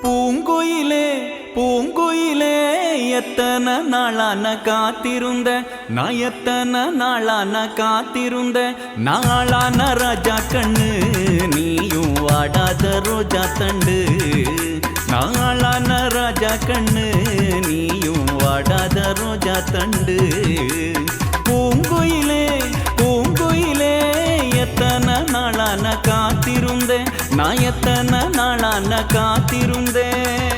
பூங்குயிலே பூங்குயிலே எத்தனை நாளான காத்திருந்த நான் எத்தனை நாளான காத்திருந்த நாளான ராஜா கண்ணு நீயும் வாடாத ரோஜா தண்டு நாளான ராஜா கண்ணு நீயும் வாடாத ரோஜா தண்டு பூங்குயிலே பூங்குயிலே எத்தனை நாளான காத்திருந்தேன் நான் எத்தனை நாளான காத்திருந்தேன்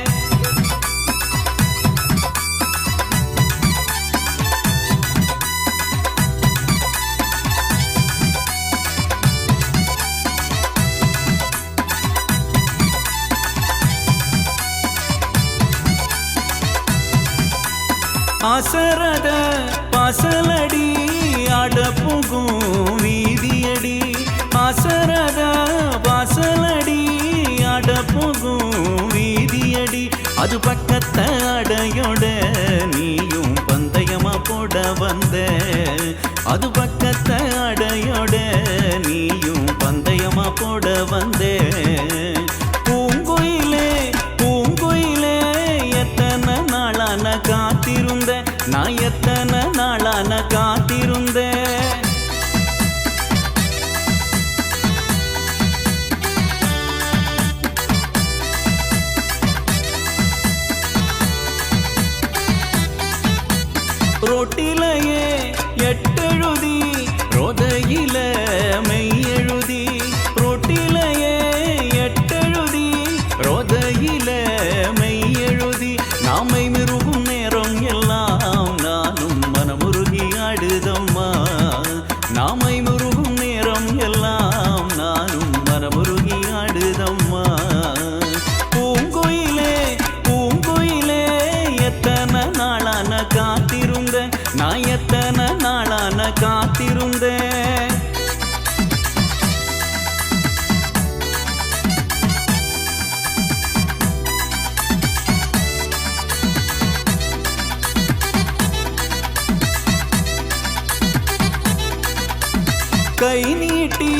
அசரத பசலடி அடப்புகும் வீதியடி அசரத பசலடி அடப்புகும் வீதியடி அது பக்கத்த அடையோட நீயும் பந்தயமா போட வந்த அது பக்கத்த அடையோட நீயும் பந்தயமா போட வந்த பூங்குயிலே பூங்குயிலே எத்தனை நாளான காத்திருந்த நான் எத்தனை நாளான காத்திருந்தேன் ரோட்டிலையே எட்டெழுதி ரோதையில மெய்யெழுதி ரோட்டிலையே எட்டெழுதி ரோதையில மெய்யெழுதி நாமை மிருகும் நேரம் எல்லாம் நானும் மனமுருகி ஆடுதம்மா நாமை முருகும் நேரம் எல்லாம் நானும் மனமுருகி ஆடுதம்மா பூங்குயிலே பூங்குயிலே எத்தனை நாளான காத்திருந்த நான் எத்தனை நாளான காத்திருந்தேன் கை நீட்டி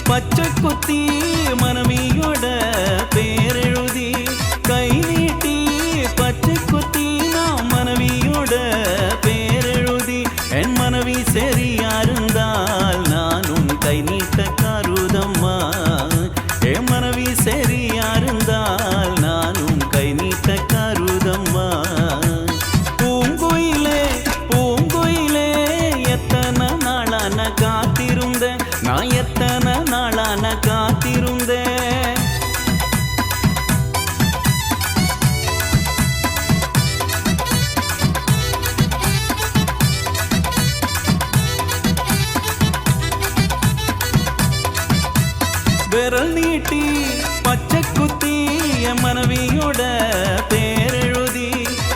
பச்சை குத்தி மனைவியோட பேரெழுதி கை நீட்டி பச்சை குத்தி நான் மனைவியோட பேரெழுதி என் மனைவி சரியா இருந்தால் நானும் கை நீட்ட கருதம்மா என் மனைவி சரியா இருந்தால் நானும் கை நீட்ட கருதம்மா பூங்குயிலே பூங்குயிலே எத்தனை நாளான காத்திருந்த நான் எத்தனை நாளான காத்திருந்தேன் விரல் நீட்டி பச்சை குத்தி என் மனைவியோட பேரெழுதி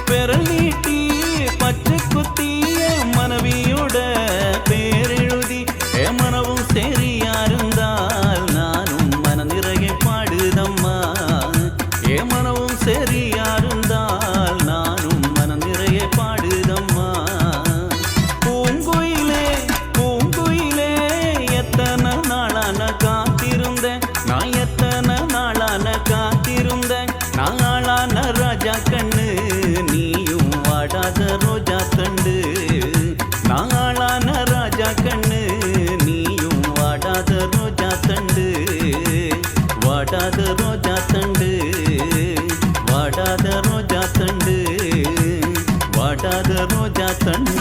விரல் நீட்டி பச்சை குத்தி என் மனைவியோட பேரெழுதி என் மனவும் சரியா இருந்தால் நானும் மன நிறைய பாடுதம்மா என் மனவும் சரியா இருந்தால் நானும் மன நிறைய பாடுதம்மா பூங்குயிலே பூங்குயிலே எத்தனை நாளான காத்திருந்த நான் எத்தனை நாளான காத்திருந்த நாளான ராஜா கண்ணு நீயும் வாடாத ரோஜா தண்டு நாளான ராஜா கண்ணு நீயும் வாடாத ரோஜா தண்டு வாடாத ரோஜா தண்டு வாடாத ரோஜா தண்டு வாடாத ரோஜா தண்டு